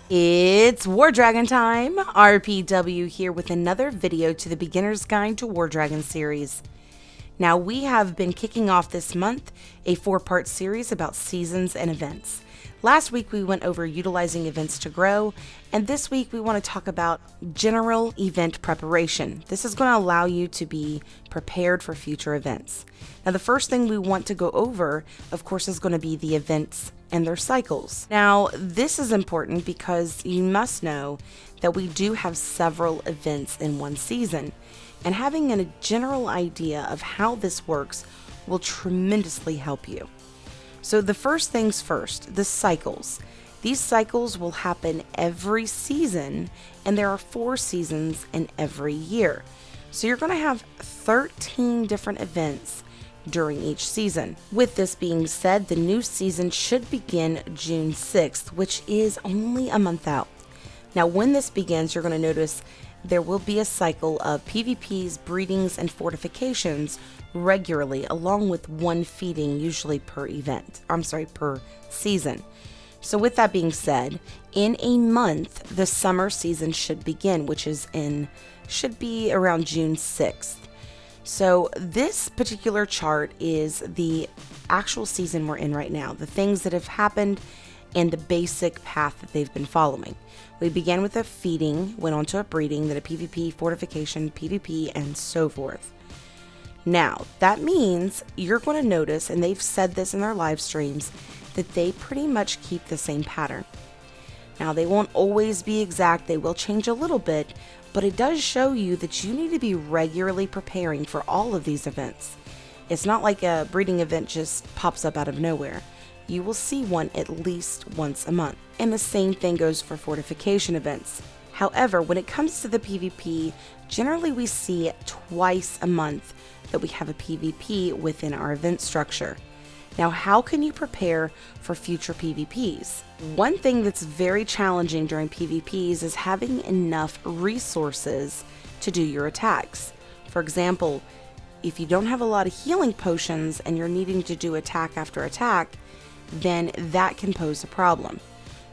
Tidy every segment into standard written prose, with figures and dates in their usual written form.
It's War Dragon time! RPW here with another video to the Beginner's Guide to War Dragon series. Now we have been kicking off this month a 4-part series about seasons and events. Last week we went over utilizing events to grow, and this week we want to talk about general event preparation. This is going to allow you to be prepared for future events. Now the first thing we want to go over, of course, is going to be the events and their cycles. Now this is important because you must know that we do have several events in one season, and having a general idea of how this works will tremendously help you. So the first things first, the cycles. These cycles will happen every season, and there are 4 seasons in every year. So you're going to have 13 different events during each season. With this being said, the new season should begin June 6th, which is only a month out. Now when this begins, you're going to notice there will be a cycle of PvPs, breedings, and fortifications regularly, along with 1 feeding usually per per season. So with that being said, in a month, the summer season should begin, which should be around June 6th. So this particular chart is the actual season we're in right now, the things that have happened and the basic path that they've been following. We began with a feeding, went on to a breeding, then a PvP, fortification, PvP, and so forth. Now, that means you're going to notice, and they've said this in their live streams, that they pretty much keep the same pattern. Now, they won't always be exact, they will change a little bit, but it does show you that you need to be regularly preparing for all of these events. It's not like a breeding event just pops up out of nowhere. You will see one at least once a month. And the same thing goes for fortification events. However, when it comes to the PvP, generally we see twice a month that we have a PvP within our event structure. Now, how can you prepare for future PvPs? One thing that's very challenging during PvPs is having enough resources to do your attacks. For example, if you don't have a lot of healing potions and you're needing to do attack after attack, then that can pose a problem.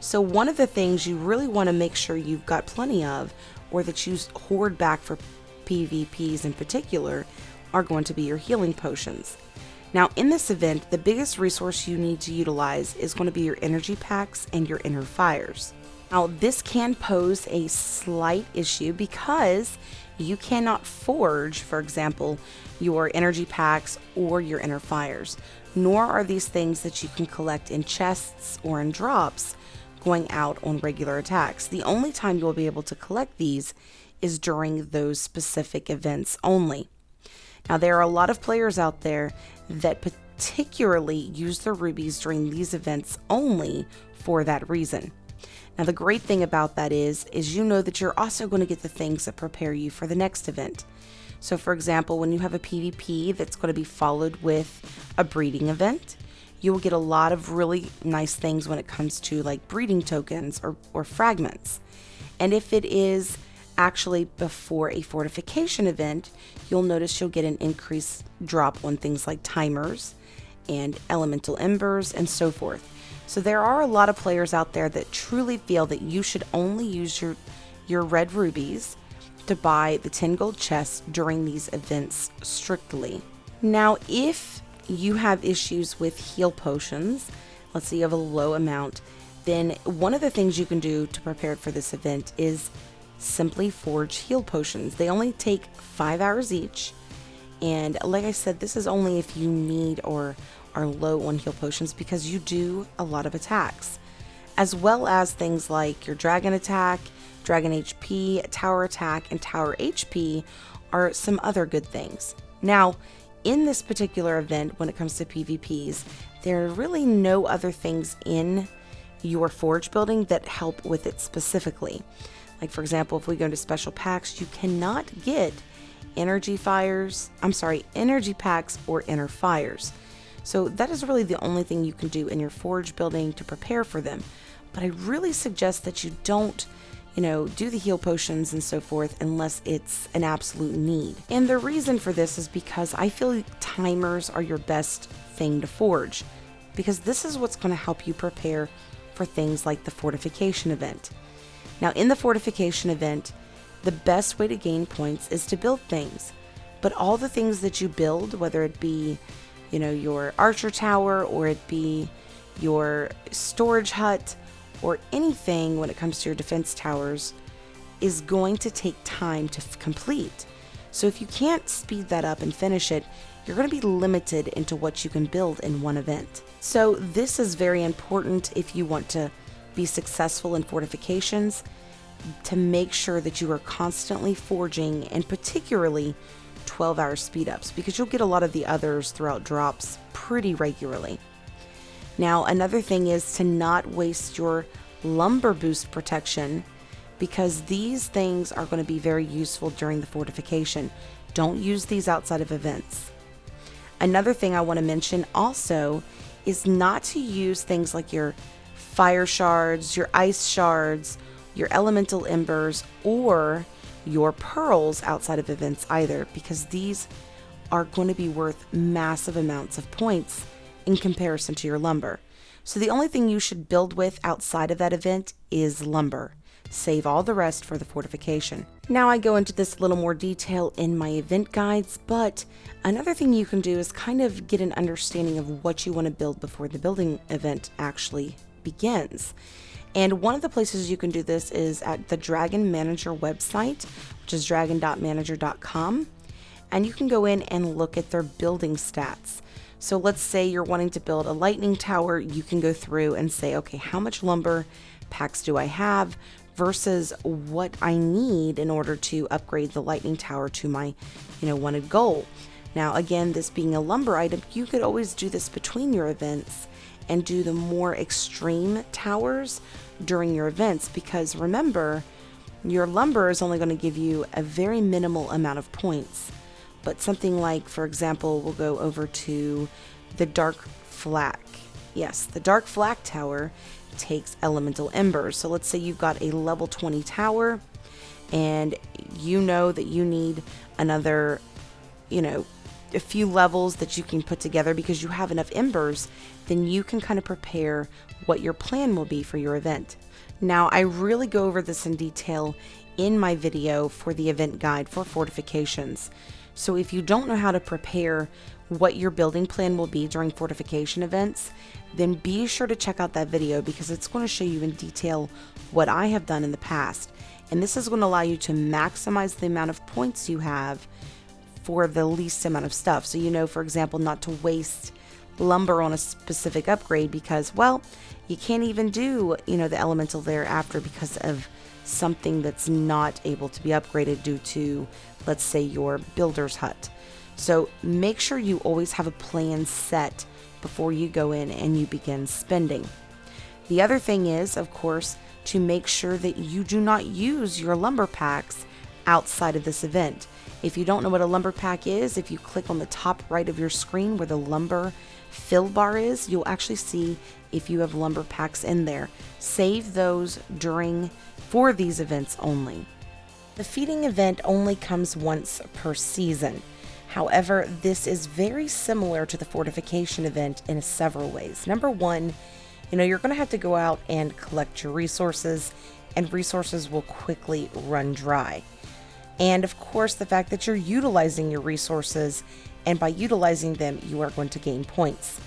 So one of the things you really want to make sure you've got plenty of, or that you hoard back for PvPs in particular, are going to be your healing potions. Now in this event, the biggest resource you need to utilize is going to be your energy packs and your inner fires. Now this can pose a slight issue because you cannot forge, for example, your energy packs or your inner fires, nor are these things that you can collect in chests or in drops going out on regular attacks. The only time you'll be able to collect these is during those specific events only. Now there are a lot of players out there that particularly use their rubies during these events only for that reason. Now the great thing about that is you know that you're also going to get the things that prepare you for the next event. So for example, when you have a PvP that's going to be followed with a breeding event, you will get a lot of really nice things when it comes to like breeding tokens or fragments. And if it is actually before a fortification event, you'll notice you'll get an increased drop on things like timers and elemental embers and so forth. So there are a lot of players out there that truly feel that you should only use your red rubies to buy the 10 gold chests during these events strictly. Now if you have issues with heal potions, let's say you have a low amount, then one of the things you can do to prepare for this event is simply forge heal potions. They only take 5 hours each, and like I said, this is only if you need or are low on heal potions, because you do a lot of attacks, as well as things like your dragon attack, dragon HP, tower attack, and tower HP are some other good things. Now in this particular event, when it comes to PvPs, there are really no other things in your forge building that help with it specifically. Like for example, if we go into special packs, you cannot get energy packs or inner fires. So that is really the only thing you can do in your forge building to prepare for them. But I really suggest that you don't do the heal potions and so forth unless it's an absolute need. And the reason for this is because I feel timers are your best thing to forge, because this is what's going to help you prepare for things like the fortification event. Now, in the fortification event, the best way to gain points is to build things. But all the things that you build, whether it be, your archer tower, or it be your storage hut, or anything when it comes to your defense towers, is going to take time to complete. So if you can't speed that up and finish it, you're going to be limited into what you can build in one event. So this is very important if you want to be successful in fortifications, to make sure that you are constantly forging, and particularly 12-hour speed ups, because you'll get a lot of the others throughout drops pretty regularly. Now, another thing is to not waste your lumber boost protection, because these things are going to be very useful during the fortification. Don't use these outside of events. Another thing I want to mention also is not to use things like your fire shards, your ice shards, your elemental embers, or your pearls outside of events either, because these are going to be worth massive amounts of points in comparison to your lumber. So the only thing you should build with outside of that event is lumber. Save all the rest for the fortification. Now I go into this a little more detail in my event guides, but another thing you can do is kind of get an understanding of what you want to build before the building event actually begins. And one of the places you can do this is at the Dragon Manager website, which is dragon.manager.com. And you can go in and look at their building stats. So let's say you're wanting to build a lightning tower. You can go through and say, okay, how much lumber packs do I have versus what I need in order to upgrade the lightning tower to my, wanted goal. Now, again, this being a lumber item, you could always do this between your events and do the more extreme towers during your events, because remember, your lumber is only going to give you a very minimal amount of points. But something like, for example, we'll go over to the dark flak. Yes, the dark flak tower takes elemental embers. So let's say you've got a level 20 tower and you know that you need another, a few levels that you can put together because you have enough embers, then you can kind of prepare what your plan will be for your event. Now, I really go over this in detail in my video for the event guide for fortifications. So if you don't know how to prepare what your building plan will be during fortification events, then be sure to check out that video, because it's going to show you in detail what I have done in the past. And this is going to allow you to maximize the amount of points you have for the least amount of stuff. So, for example, not to waste lumber on a specific upgrade because, well, you can't even do, the elemental thereafter because of something that's not able to be upgraded due to, let's say, your builder's hut. So make sure you always have a plan set before you go in and you begin spending. The other thing is, of course, to make sure that you do not use your lumber packs outside of this event. If you don't know what a lumber pack is, if you click on the top right of your screen where the lumber fill bar is, you'll actually see if you have lumber packs in there. Save those for these events only. The feeding event only comes once per season. However, this is very similar to the fortification event in several ways. Number one, you're going to have to go out and collect your resources, and resources will quickly run dry. And of course, the fact that you're utilizing your resources, and by utilizing them, you are going to gain points.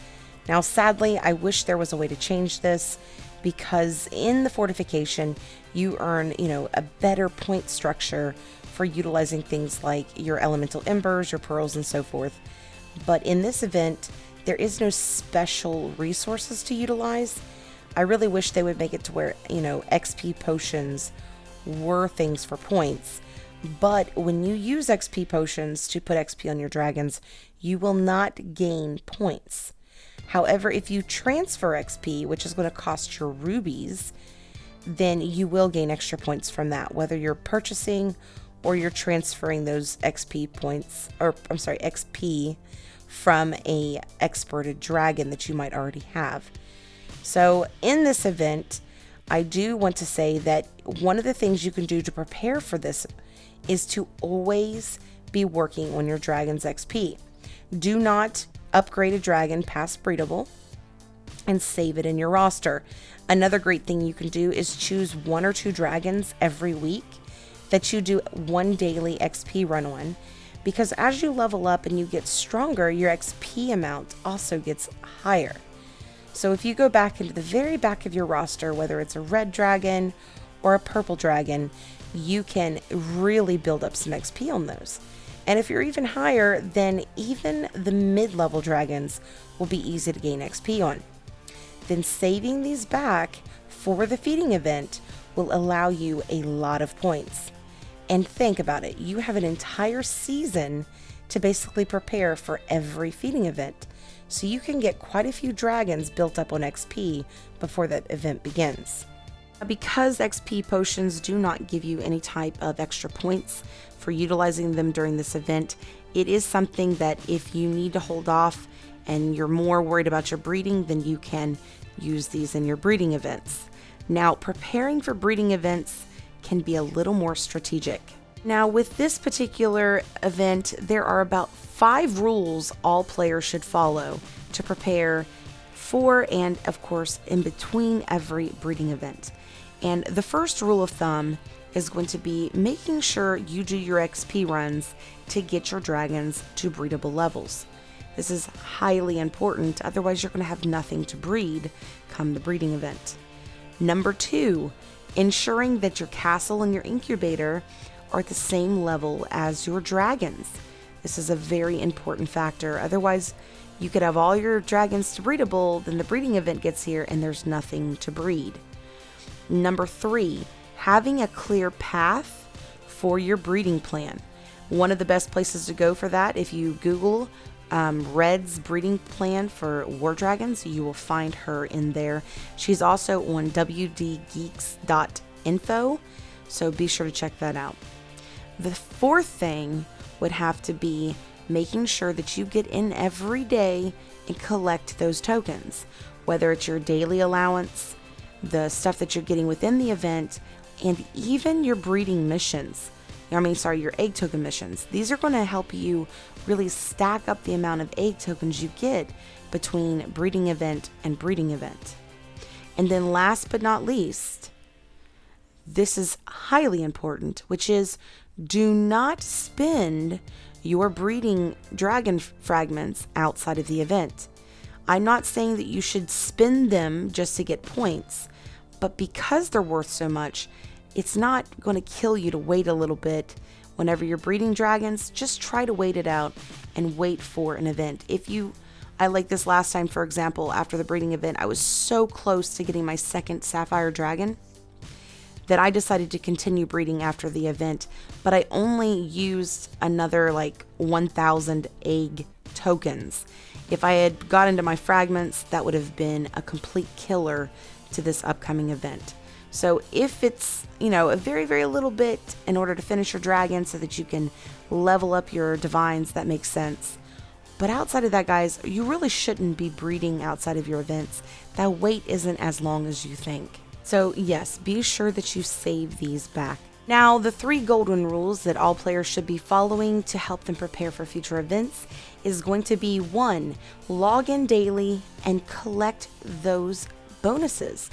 Now, sadly, I wish there was a way to change this, because in the fortification, you earn, a better point structure for utilizing things like your elemental embers, your pearls, and so forth. But in this event, there is no special resources to utilize. I really wish they would make it to where, XP potions were things for points. But when you use XP potions to put XP on your dragons, you will not gain points. However, if you transfer XP, which is going to cost your rubies, then you will gain extra points from that, whether you're purchasing or you're transferring those XP from a exported dragon that you might already have. So in this event, I do want to say that one of the things you can do to prepare for this is to always be working on your dragon's XP. Do not upgrade a dragon past breedable and save it in your roster. Another great thing you can do is choose 1 or 2 dragons every week that you do one daily XP run on, because as you level up and you get stronger, your XP amount also gets higher. So if you go back into the very back of your roster, whether it's a red dragon or a purple dragon, you can really build up some XP on those. And if you're even higher, then even the mid-level dragons will be easy to gain XP on. Then saving these back for the feeding event will allow you a lot of points. And think about it, you have an entire season to basically prepare for every feeding event. So you can get quite a few dragons built up on XP before that event begins. Because XP potions do not give you any type of extra points for utilizing them during this event, it is something that if you need to hold off and you're more worried about your breeding, then you can use these in your breeding events. Now, preparing for breeding events can be a little more strategic. Now, with this particular event, there are about 5 rules all players should follow to prepare for and, of course, in between every breeding event. And the first rule of thumb is going to be making sure you do your XP runs to get your dragons to breedable levels. This is highly important, otherwise you're going to have nothing to breed come the breeding event. Number 2, ensuring that your castle and your incubator are at the same level as your dragons. This is a very important factor, otherwise you could have all your dragons to breedable, then the breeding event gets here and there's nothing to breed. Number 3, having a clear path for your breeding plan. One of the best places to go for that, if you Google Red's breeding plan for war dragons, you will find her in there. She's also on wdgeeks.info, so be sure to check that out. The 4th thing would have to be making sure that you get in every day and collect those tokens, whether it's your daily allowance, the stuff that you're getting within the event, and even your breeding missions. Your egg token missions. These are going to help you really stack up the amount of egg tokens you get between breeding event and breeding event. And then last but not least, this is highly important, which is do not spend your breeding dragon fragments outside of the event. I'm not saying that you should spend them just to get points, but because they're worth so much, it's not going to kill you to wait a little bit. Whenever you're breeding dragons, just try to wait it out and wait for an event. I like this last time, for example, after the breeding event, I was so close to getting my second sapphire dragon that I decided to continue breeding after the event, but I only used another 1,000 egg tokens. If I had got into my fragments, that would have been a complete killer to this upcoming event. So if it's, a very, very little bit in order to finish your dragon so that you can level up your divines, that makes sense. But outside of that, guys, you really shouldn't be breeding outside of your events. That wait isn't as long as you think. So yes, be sure that you save these back. Now, the 3 golden rules that all players should be following to help them prepare for future events is going to be 1, log in daily and collect those bonuses.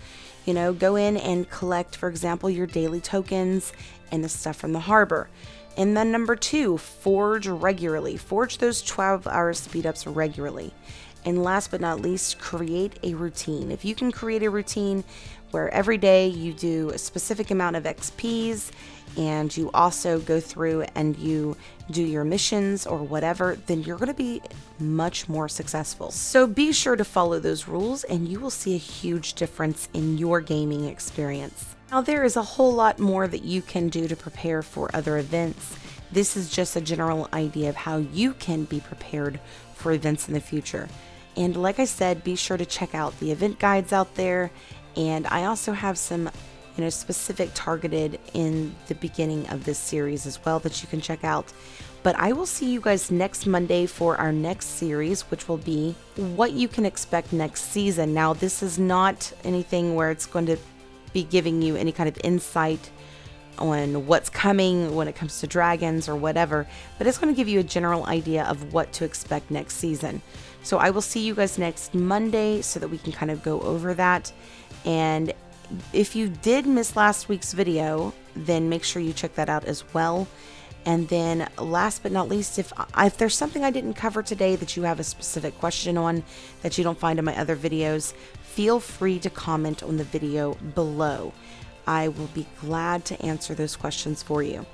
Go in and collect, for example, your daily tokens and the stuff from the harbor. And then number 2, forge regularly. Forge those 12-hour speed ups regularly. And last but not least, create a routine. If you can create a routine where every day you do a specific amount of XPs and you also go through and you do your missions or whatever, then you're going to be much more successful. So be sure to follow those rules and you will see a huge difference in your gaming experience. Now, there is a whole lot more that you can do to prepare for other events. This is just a general idea of how you can be prepared for events in the future. And like I said, be sure to check out the event guides out there. And I also have some specific targeted in the beginning of this series as well that you can check out. But I will see you guys next Monday for our next series, which will be what you can expect next season. Now, this is not anything where it's going to be giving you any kind of insight on what's coming when it comes to dragons or whatever, but it's going to give you a general idea of what to expect next season. So I will see you guys next Monday so that we can kind of go over that. And if you did miss last week's video, then make sure you check that out as well. And then last but not least, if there's something I didn't cover today that you have a specific question on that you don't find in my other videos, feel free to comment on the video below. I will be glad to answer those questions for you.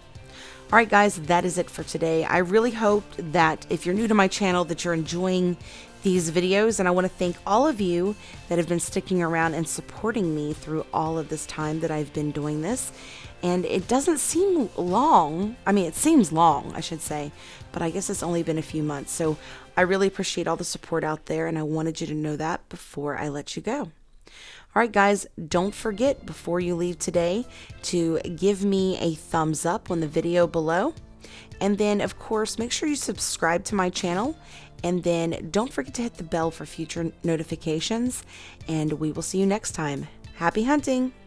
All right, guys, that is it for today. I really hope that if you're new to my channel that you're enjoying these videos, and I want to thank all of you that have been sticking around and supporting me through all of this time that I've been doing this. And it doesn't seem long. I mean, it seems long, I should say, but I guess it's only been a few months. So I really appreciate all the support out there, and I wanted you to know that before I let you go. All right, guys, don't forget before you leave today to give me a thumbs up on the video below. And then, of course, make sure you subscribe to my channel. And then don't forget to hit the bell for future notifications. And we will see you next time. Happy hunting!